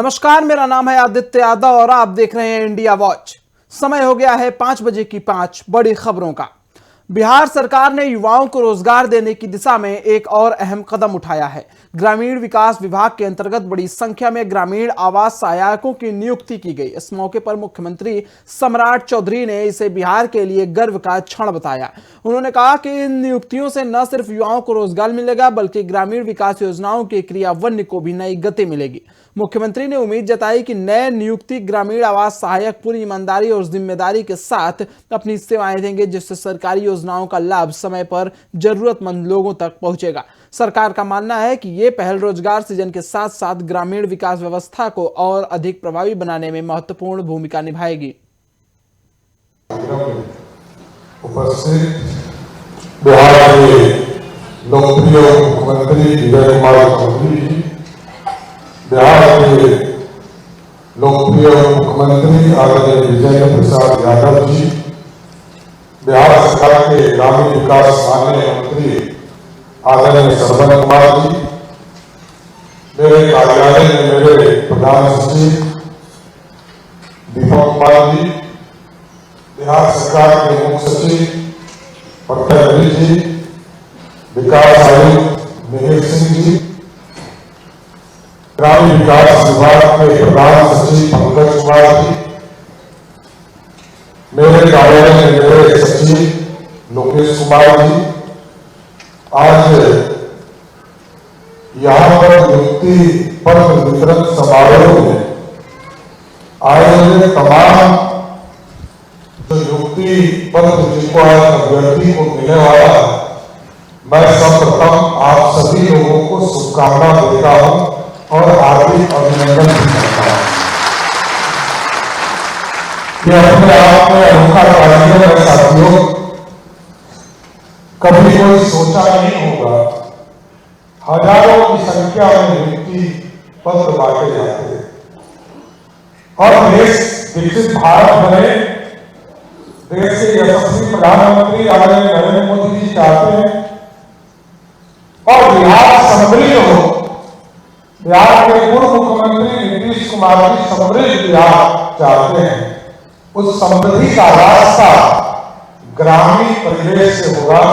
नमस्कार, मेरा नाम है आदित्य यादव और आप देख रहे हैं इंडिया वॉच। समय हो गया है 5 बजे की 5 बड़ी खबरों का। बिहार सरकार ने युवाओं को रोजगार देने की दिशा में एक और अहम कदम उठाया है। ग्रामीण विकास विभाग के अंतर्गत बड़ी संख्या में ग्रामीण आवास सहायकों की नियुक्ति की गई। इस मौके पर मुख्यमंत्री सम्राट चौधरी ने इसे बिहार के लिए गर्व का क्षण बताया। उन्होंने कहा कि इन नियुक्तियों से न सिर्फ युवाओं को रोजगार मिलेगा बल्कि ग्रामीण विकास योजनाओं के क्रियान्वयन को भी नई गति मिलेगी। मुख्यमंत्री ने उम्मीद जताई कि नए नियुक्ति ग्रामीण आवास सहायक पूरी ईमानदारी और जिम्मेदारी के साथ अपनी सेवाएं देंगे, जिससे सरकारी योजनाओं का लाभ समय पर जरूरतमंद लोगों तक पहुंचेगा। सरकार का मानना है कि ये पहल रोजगार सृजन के साथ साथ ग्रामीण विकास व्यवस्था को और अधिक प्रभावी बनाने में महत्वपूर्ण भूमिका निभाएगी। उपस्थित बिहार के लोकप्रिय मुख्यमंत्री विजय कुमार चौधरी जी, बिहार के लोकप्रिय मुख्यमंत्री आदरणीय विजय प्रसाद यादव जी, बिहार सरकार के ग्रामीण विकास माननीय मंत्री आदरणीय श्रवण कुमार जी, मेरे कार्यालय में मेरे प्रधान सचिव दीपक कुमार जी, बिहार सरकार के मुख्य सचिव पट्टरी जी, विकास आयुक्त मिहिर सिंह जी, ग्रामीण विकास विभाग के प्रधान सचिव पंकज कुमार जी, मेरे कार्यालय में मेरे सचिव लोकेश कुमार जी, आज यहाँ पर नियुक्ति पत्र वितरण समारोह में आए हुए तमाम नियुक्ति पत्र जिनको अभ्यर्थी को मिलने वाला, मैं सर्वप्रथम आप सभी लोगों को शुभकामना देता हूं और हार्दिक अभिनंदन भी करता हूं। यह अपने आप में अनोखा कार्य है साथियों, कभी कोई सोचा नहीं होगा हजारों की संख्या में नियुक्ति पत्र बांटे जाते हैं और देश विकसित भारत बने, देश के यशस्वी प्रधानमंत्री आदरणीय नरेंद्र मोदी जी चाहते हैं और बिहार समृद्ध हो। बिहार के पूर्व मुख्यमंत्री नीतीश कुमार जी समृद्ध बिहार चाहते हैं। उस समृद्धि का रास्ता ग्रामीण परिवेश से होगा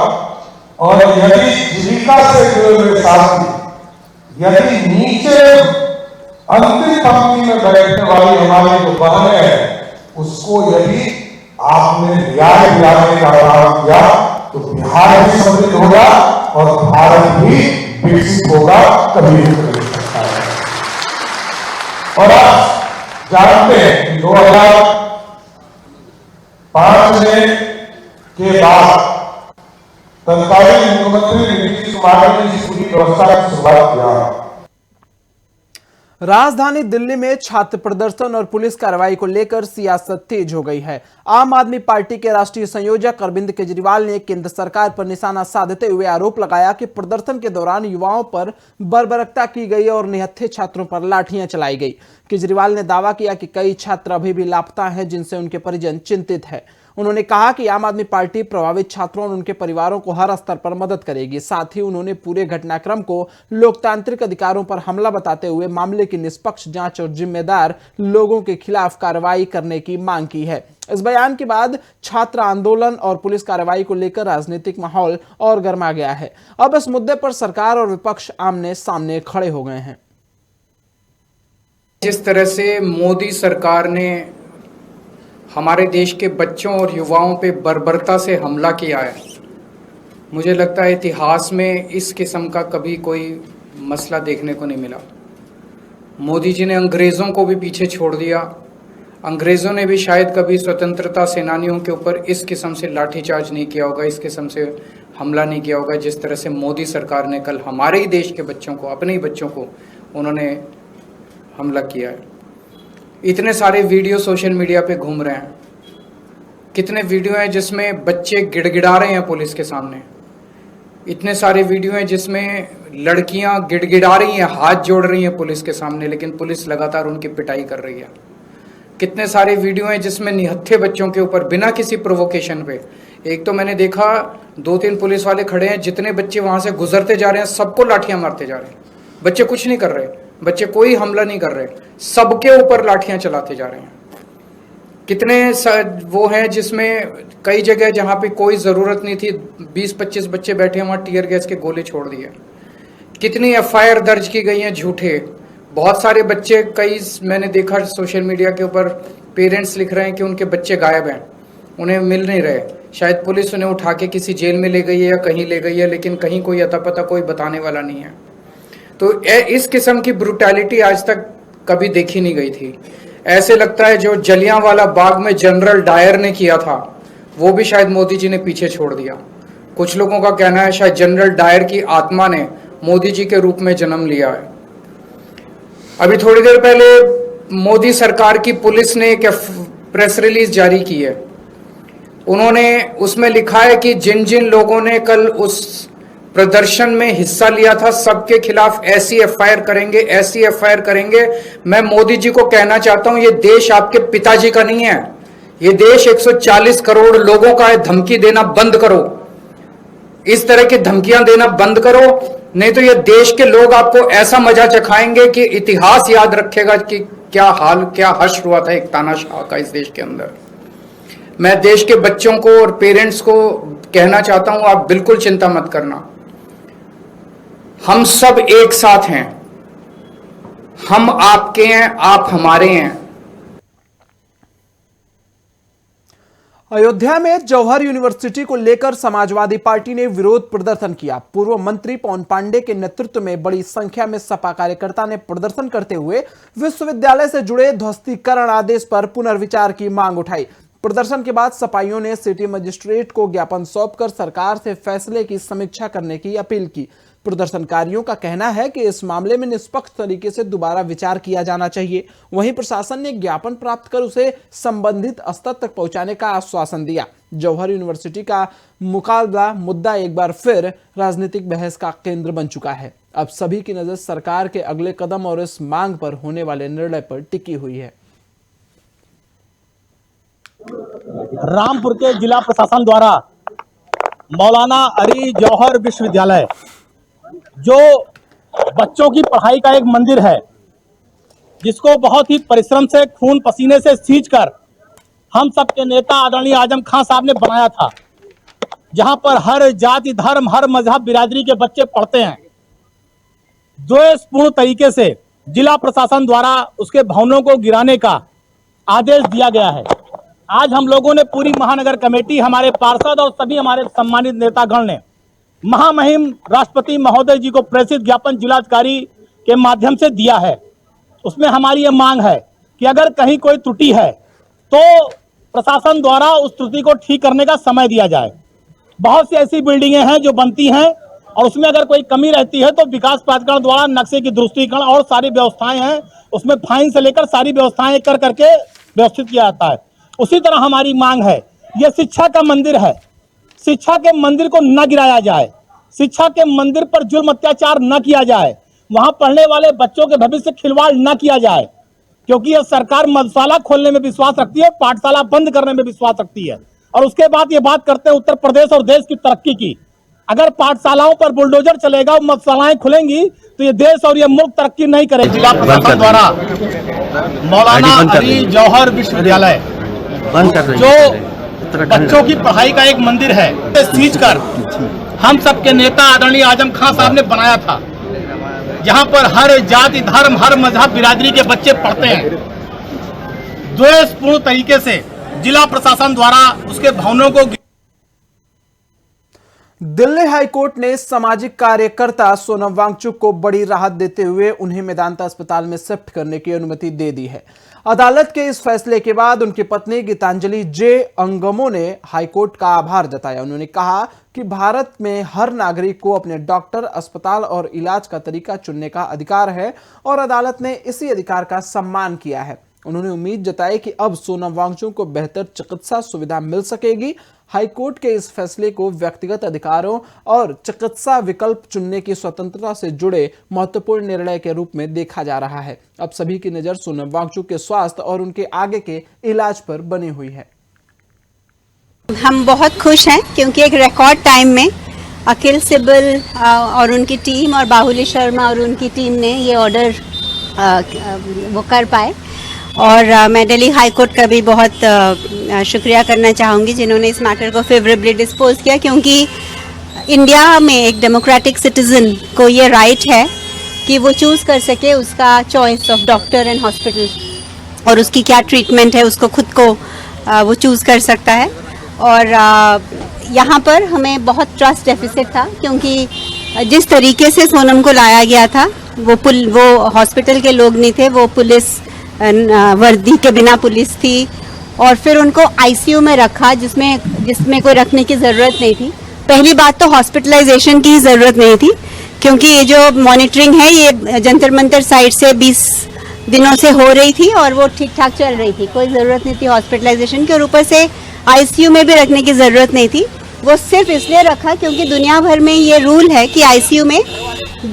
और यदि जीविका से जुड़े हुए साथी, यदि नीचे अंतिम पंक्ति में बैठने वाली हमारी जो बहन है उसको यदि आपने न्याय दिलाने का काम किया तो बिहार भी समृद्ध होगा और भारत भी विकसित होगा, कभी नहीं कर सकता है। और आप जानते हैं कि 2005 के बाद तत्कालीन मुख्यमंत्री नीतीश कुमार ने इस पूरी व्यवस्था की शुरुआत किया। राजधानी दिल्ली में छात्र प्रदर्शन और पुलिस कार्रवाई को लेकर सियासत तेज हो गई है। आम आदमी पार्टी के राष्ट्रीय संयोजक अरविंद केजरीवाल ने केंद्र सरकार पर निशाना साधते हुए आरोप लगाया कि प्रदर्शन के दौरान युवाओं पर बर्बरता की गई और निहत्थे छात्रों पर लाठियां चलाई गई। केजरीवाल ने दावा किया कि कई छात्र अभी भी लापता हैं, जिनसे उनके परिजन चिंतित हैं। उन्होंने कहा कि आम आदमी पार्टी प्रभावित छात्रों और उनके परिवारों को हर स्तर पर मदद करेगी। साथ ही उन्होंने पूरे घटनाक्रम को लोकतांत्रिक अधिकारों पर हमला बताते हुए मामले की निष्पक्ष जांच और जिम्मेदार लोगों के खिलाफ कार्रवाई करने की मांग की है। इस बयान के बाद छात्र आंदोलन और पुलिस कार्रवाई को लेकर राजनीतिक माहौल और गर्मा गया है। अब इस मुद्दे पर सरकार और विपक्ष आमने सामने खड़े हो गए हैं। जिस तरह से मोदी सरकार ने हमारे देश के बच्चों और युवाओं पे बर्बरता से हमला किया है, मुझे लगता है इतिहास में इस किस्म का कभी कोई मसला देखने को नहीं मिला। मोदी जी ने अंग्रेज़ों को भी पीछे छोड़ दिया। अंग्रेज़ों ने भी शायद कभी स्वतंत्रता सेनानियों के ऊपर इस किस्म से लाठीचार्ज नहीं किया होगा, इस किस्म से हमला नहीं किया होगा जिस तरह से मोदी सरकार ने कल हमारे ही देश के बच्चों को, अपने ही बच्चों को उन्होंने हमला किया है। इतने सारे वीडियो सोशल मीडिया पे घूम रहे हैं, कितने वीडियो हैं जिसमें बच्चे गिड़गिड़ा रहे हैं पुलिस के सामने, इतने सारे वीडियो हैं जिसमें लड़कियां गिड़गिड़ा रही हैं, हाथ जोड़ रही हैं पुलिस के सामने, लेकिन पुलिस लगातार उनकी पिटाई कर रही है। कितने सारे वीडियो हैं जिसमें निहत्थे बच्चों के ऊपर बिना किसी प्रोवोकेशन पे, एक तो मैंने देखा 2-3 पुलिस वाले खड़े हैं, जितने बच्चे वहां से गुजरते जा रहे हैं सबको लाठियां मारते जा रहे हैं, बच्चे कुछ नहीं कर रहे, बच्चे कोई हमला नहीं कर रहे, सबके ऊपर लाठियां चलाते जा रहे हैं। वो हैं जिसमें कई जगह जहां पे कोई ज़रूरत नहीं थी 20-25 बच्चे बैठे हैं, वहाँ टीयर गैस के गोले छोड़ दिए। कितनी एफआईआर दर्ज की गई हैं झूठे। बहुत सारे बच्चे, कई मैंने देखा सोशल मीडिया के ऊपर पेरेंट्स लिख रहे हैं कि उनके बच्चे गायब हैं, उन्हें मिल नहीं रहे। शायद पुलिस उन्हें उठा के किसी जेल में ले गई है या कहीं ले गई है, लेकिन कहीं कोई अता पता कोई बताने वाला नहीं है। तो इस किस्म की ब्रूटैलिटी आज तक कभी देखी नहीं गई थी। ऐसे लगता है जो जलियांवाला बाग में जनरल डायर ने किया था वो भी शायद मोदी जी ने पीछे छोड़ दिया। कुछ लोगों का कहना है शायद जनरल डायर की आत्मा ने मोदी जी के रूप में जन्म लिया है। अभी थोड़ी देर पहले मोदी सरकार की पुलिस ने एक प्रेस रिलीज जारी की है। उन्होंने उसमें लिखा है कि जिन जिन लोगों ने कल उस प्रदर्शन में हिस्सा लिया था सबके खिलाफ ऐसी एफआईआर करेंगे, ऐसी एफआईआर करेंगे। मैं मोदी जी को कहना चाहता हूं, ये देश आपके पिताजी का नहीं है, ये देश 140 करोड़ लोगों का है। धमकी देना बंद करो, इस तरह की धमकियां देना बंद करो, नहीं तो ये देश के लोग आपको ऐसा मजा चखाएंगे कि इतिहास याद रखेगा कि क्या हाल, क्या हश्र हुआ था एक तानाशाह का इस देश के अंदर। मैं देश के बच्चों को और पेरेंट्स को कहना चाहता हूं, आप बिल्कुल चिंता मत करना, हम सब एक साथ हैं, हम आपके हैं, आप हमारे हैं। अयोध्या में जौहर यूनिवर्सिटी को लेकर समाजवादी पार्टी ने विरोध प्रदर्शन किया। पूर्व मंत्री पवन पांडे के नेतृत्व में बड़ी संख्या में सपा कार्यकर्ता ने प्रदर्शन करते हुए विश्वविद्यालय से जुड़े ध्वस्तीकरण आदेश पर पुनर्विचार की मांग उठाई। प्रदर्शन के बाद सपाइयों ने सिटी मजिस्ट्रेट को ज्ञापन सौंपकर सरकार से फैसले की समीक्षा करने की अपील की। प्रदर्शनकारियों का कहना है कि इस मामले में निष्पक्ष तरीके से दोबारा विचार किया जाना चाहिए। वहीं प्रशासन ने ज्ञापन प्राप्त कर उसे संबंधित स्तर तक पहुंचाने का आश्वासन दिया। जौहर यूनिवर्सिटी का मुद्दा एक बार फिर राजनीतिक बहस का केंद्र बन चुका है। अब सभी की नजर सरकार के अगले कदम और इस मांग पर होने वाले निर्णय पर टिकी हुई है। रामपुर के जिला प्रशासन द्वारा मौलाना अली जौहर विश्वविद्यालय, जो बच्चों की पढ़ाई का एक मंदिर है, जिसको बहुत ही परिश्रम से खून पसीने से सींचकर हम सबके नेता आदरणीय आजम खान साहब ने बनाया था, जहां पर हर जाति धर्म हर मजहब बिरादरी के बच्चे पढ़ते हैं, द्वेषपूर्ण तरीके से जिला प्रशासन द्वारा उसके भवनों को गिराने का आदेश दिया गया है। आज हम लोगों ने पूरी महानगर कमेटी, हमारे पार्षद और सभी हमारे सम्मानित नेतागण ने महामहिम राष्ट्रपति महोदय जी को प्रेषित ज्ञापन जिलाधिकारी के माध्यम से दिया है। उसमें हमारी ये मांग है कि अगर कहीं कोई त्रुटि है तो प्रशासन द्वारा उस त्रुटि को ठीक करने का समय दिया जाए। बहुत सी ऐसी बिल्डिंगें हैं जो बनती हैं और उसमें अगर कोई कमी रहती है तो विकास प्राधिकरण द्वारा नक्शे की दुरुस्तीकरण और सारी व्यवस्थाएं हैं, उसमें फाइन से लेकर सारी व्यवस्थाएं कर करके व्यवस्थित किया जाता है। उसी तरह हमारी मांग है, यह शिक्षा का मंदिर है, शिक्षा के मंदिर को न गिराया जाए, शिक्षा के मंदिर पर जुल्म अत्याचार न किया जाए, वहां पढ़ने वाले बच्चों के भविष्य से खिलवाड़ न किया जाए, क्योंकि यह सरकार मदरसा खोलने में विश्वास रखती है, पाठशाला बंद करने में विश्वास रखती है। और उसके बाद ये बात करते हैं उत्तर प्रदेश और देश की तरक्की की। अगर पाठशालाओं पर बुलडोजर चलेगा और मदरसाएं खुलेंगी तो ये देश और ये मुल्क तरक्की नहीं करेगा। जिला प्रशासन द्वारा मौलाना अली जौहर विश्वविद्यालय, जो बच्चों की पढ़ाई का एक मंदिर है, सींचकर हम सबके नेता आदरणीय आजम खान साहब ने बनाया था, जहां पर हर जाति धर्म हर मजहब बिरादरी के बच्चे पढ़ते हैं, द्वेषपूर्ण तरीके से जिला प्रशासन द्वारा उसके भवनों को। दिल्ली हाईकोर्ट ने सामाजिक कार्यकर्ता सोनम वांगचुक को बड़ी राहत देते हुए उन्हें मेदांता अस्पताल में शिफ्ट करने की अनुमति दे दी है। अदालत के इस फैसले के बाद उनकी पत्नी गीतांजलि जे अंगमो ने हाईकोर्ट का आभार जताया। उन्होंने कहा कि भारत में हर नागरिक को अपने डॉक्टर, अस्पताल और इलाज का तरीका चुनने का अधिकार है और अदालत ने इसी अधिकार का सम्मान किया है। उन्होंने उम्मीद जताई कि अब सोनम वांगचुक को बेहतर चिकित्सा सुविधा मिल सकेगी। हाईकोर्ट के इस फैसले को व्यक्तिगत अधिकारों और चिकित्सा विकल्प चुनने की स्वतंत्रता से जुड़े महत्वपूर्ण निर्णय के रूप में देखा जा रहा है। अब सभी की नजर सोनम वांगचुक के स्वास्थ्य और उनके आगे के इलाज पर बनी हुई है। हम बहुत खुश हैं क्योंकि एक रिकॉर्ड टाइम में अखिल सिब्बल और उनकी टीम और बाहुली शर्मा और उनकी टीम ने ये ऑर्डर वो कर पाए। और मैं दिल्ली हाई कोर्ट का भी बहुत शुक्रिया करना चाहूँगी जिन्होंने इस मैटर को फेवरेबली डिस्पोज किया, क्योंकि इंडिया में एक डेमोक्रेटिक सिटीज़न को ये राइट है कि वो चूज़ कर सके उसका choice of doctor and hospital, और उसकी क्या ट्रीटमेंट है उसको खुद को वो चूज़ कर सकता है। और यहाँ पर हमें बहुत ट्रस्ट डेफिसिट था, क्योंकि जिस तरीके से सोनम को लाया गया था, वो हॉस्पिटल के लोग नहीं थे, वो पुलिस वर्दी के बिना पुलिस थी, और फिर उनको आईसीयू में रखा जिसमें कोई रखने की ज़रूरत नहीं थी। पहली बात तो हॉस्पिटलाइजेशन की ज़रूरत नहीं थी, क्योंकि ये जो मॉनिटरिंग है ये जंतर मंतर साइड से 20 दिनों से हो रही थी और वो ठीक ठाक चल रही थी, कोई ज़रूरत नहीं थी हॉस्पिटलाइजेशन की, और ऊपर से आईसीयू में भी रखने की ज़रूरत नहीं थी। वो सिर्फ इसलिए रखा क्योंकि दुनिया भर में ये रूल है कि आईसीयू में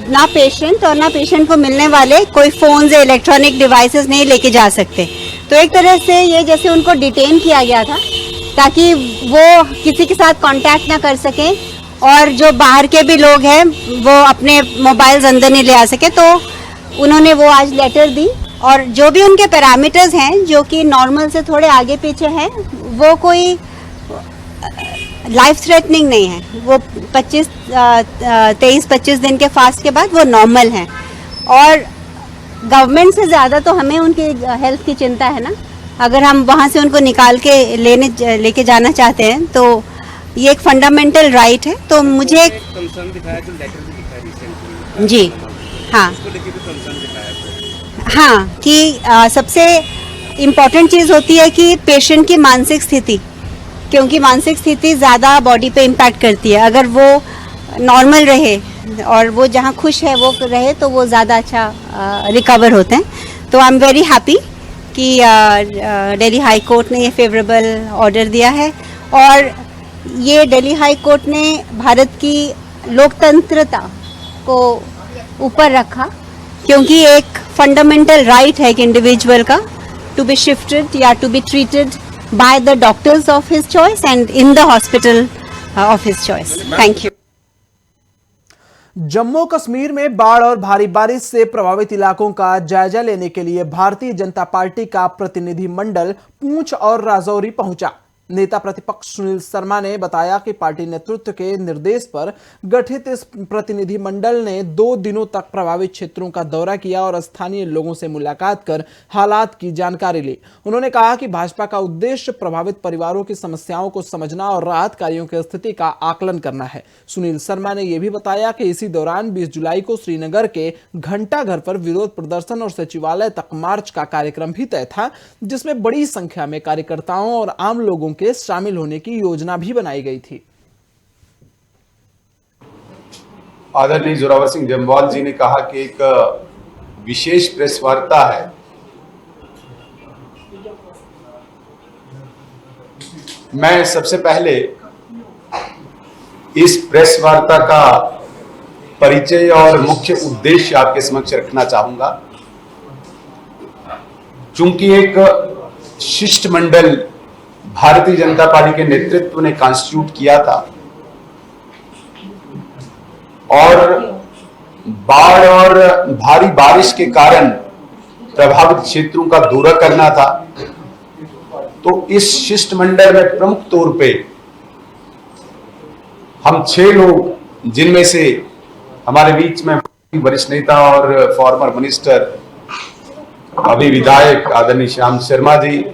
ना पेशेंट और ना पेशेंट को मिलने वाले कोई फ़ोन्स या इलेक्ट्रॉनिक डिवाइसेस नहीं लेके जा सकते। तो एक तरह से ये जैसे उनको डिटेन किया गया था ताकि वो किसी के साथ कांटेक्ट ना कर सकें, और जो बाहर के भी लोग हैं वो अपने मोबाइल्स अंदर नहीं ले आ सके। तो उन्होंने वो आज लेटर दी, और जो भी उनके पैरामीटर्स हैं जो कि नॉर्मल से थोड़े आगे पीछे हैं, वो कोई लाइफ थ्रेटनिंग नहीं है, वो 23-25 दिन के फास्ट के बाद वो नॉर्मल हैं। और गवर्नमेंट से ज़्यादा तो हमें उनकी हेल्थ की चिंता है ना। अगर हम वहाँ से उनको निकाल के लेके जाना चाहते हैं तो ये एक फंडामेंटल राइट है। तो मुझे कंसर्न दिखाया, जो लेटर भी दिखाया रिसेंटली, जी हाँ उसको लेके भी कंसर्न दिखाया। हाँ कि सबसे इम्पॉर्टेंट चीज़ होती है कि पेशेंट की मानसिक स्थिति, क्योंकि मानसिक स्थिति ज़्यादा बॉडी पे इम्पैक्ट करती है। अगर वो नॉर्मल रहे और वो जहाँ खुश है वो रहे तो वो ज़्यादा अच्छा रिकवर होते हैं। तो आई एम वेरी हैप्पी कि दिल्ली हाई कोर्ट ने ये फेवरेबल ऑर्डर दिया है, और ये दिल्ली हाई कोर्ट ने भारत की लोकतंत्रता को ऊपर रखा, क्योंकि एक फंडामेंटल राइट है एक इंडिविजुअल का टू बी शिफ्टेड या to be treated by the doctors of his choice and in the hospital of his choice. Thank you. Jammu Kashmir में बाढ़ और भारी बारिश से प्रभावित इलाकों का जायजा लेने के लिए भारतीय जनता पार्टी का प्रतिनिधि मंडल पूंछ और राजौरी पहुंचा। नेता प्रतिपक्ष सुनील शर्मा ने बताया कि पार्टी नेतृत्व के निर्देश पर गठित इस प्रतिनिधि मंडल ने 2 दिनों तक प्रभावित क्षेत्रों का दौरा किया और स्थानीय लोगों से मुलाकात कर हालात की जानकारी ली। उन्होंने कहा कि भाजपा का उद्देश्य प्रभावित परिवारों की समस्याओं को समझना और राहत कार्यों की स्थिति का आकलन करना है। सुनील शर्मा ने यह भी बताया कि इसी दौरान 20 जुलाई को श्रीनगर के घंटा घर पर विरोध प्रदर्शन और सचिवालय तक मार्च का कार्यक्रम भी तय था, जिसमें बड़ी संख्या में कार्यकर्ताओं और आम लोगों के शामिल होने की योजना भी बनाई गई थी। आदरणीय जोरावर सिंह जम्वाल जी ने कहा कि एक विशेष प्रेस वार्ता है। मैं सबसे पहले इस प्रेस वार्ता का परिचय और मुख्य उद्देश्य आपके समक्ष रखना चाहूंगा। चूंकि एक शिष्टमंडल भारतीय जनता पार्टी के नेतृत्व ने कॉन्स्टिट्यूट किया था और बाढ़ और भारी बारिश के कारण प्रभावित क्षेत्रों का दौरा करना था, तो इस शिष्टमंडल में प्रमुख तौर पे हम 6 लोग, जिनमें से हमारे बीच में वरिष्ठ नेता और फॉर्मर मिनिस्टर अभी विधायक आदरणीय श्याम शर्मा जी,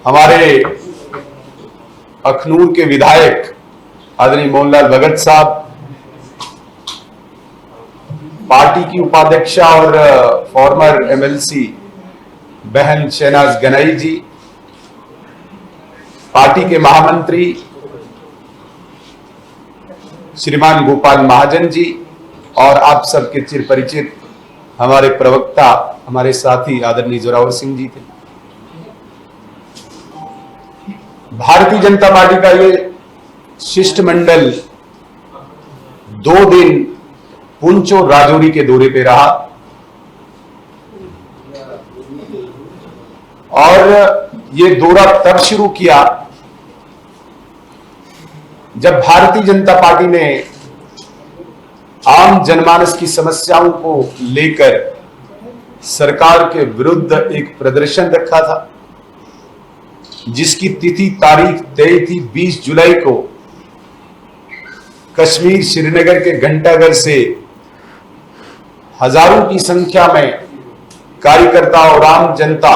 हमारे अखनूर के विधायक आदरणीय मोहनलाल भगत साहब, पार्टी की उपाध्यक्षा और फॉर्मर एमएलसी बहन शहनाज गनाई जी, पार्टी के महामंत्री श्रीमान गोपाल महाजन जी, और आप सबके चिर परिचित हमारे प्रवक्ता, हमारे साथी आदरणीय जोरावर सिंह जी थे। भारतीय जनता पार्टी का ये शिष्टमंडल 2 दिन पुंछ और राजौरी के दौरे पे रहा और ये दौरा तब शुरू किया जब भारतीय जनता पार्टी ने आम जनमानस की समस्याओं को लेकर सरकार के विरुद्ध एक प्रदर्शन रखा था, जिसकी तिथि तारीख तय थी 20 जुलाई को। कश्मीर श्रीनगर के घंटाघर से हजारों की संख्या में कार्यकर्ता और आम जनता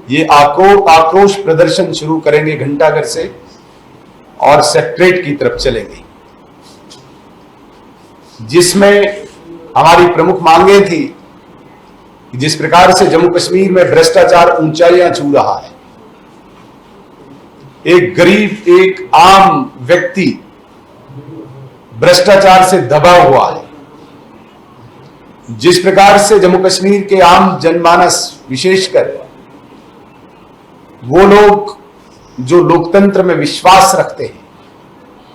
ये आक्रोश प्रदर्शन शुरू करेंगे घंटाघर से और सेक्रेटरीट की तरफ चलेंगे, जिसमें हमारी प्रमुख मांगें थी कि जिस प्रकार से जम्मू कश्मीर में भ्रष्टाचार ऊंचाइयां छू रहा है, एक गरीब एक आम व्यक्ति भ्रष्टाचार से दबा हुआ है, जिस प्रकार से जम्मू कश्मीर के आम जनमानस विशेषकर वो लोग जो लोकतंत्र में विश्वास रखते हैं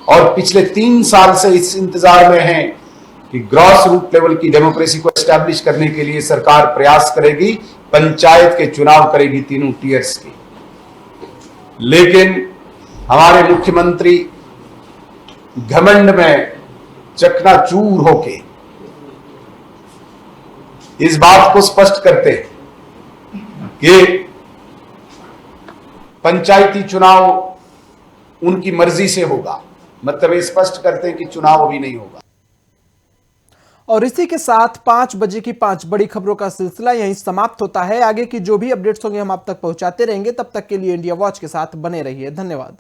और पिछले 3 साल से इस इंतजार में हैं कि ग्रॉस रूट लेवल की डेमोक्रेसी को एस्टैब्लिश करने के लिए सरकार प्रयास करेगी, पंचायत के चुनाव करेगी तीनों टीयर्स के। लेकिन हमारे मुख्यमंत्री घमंड में चकनाचूर होके इस बात को स्पष्ट करते हैं कि पंचायती चुनाव उनकी मर्जी से होगा, मतलब ये स्पष्ट करते हैं कि चुनाव अभी नहीं होगा। और इसी के साथ 5 बजे की 5 बड़ी खबरों का सिलसिला यहीं समाप्त होता है। आगे की जो भी अपडेट्स होंगे हम आप तक पहुंचाते रहेंगे। तब तक के लिए इंडिया वॉच के साथ बने रहिए। धन्यवाद।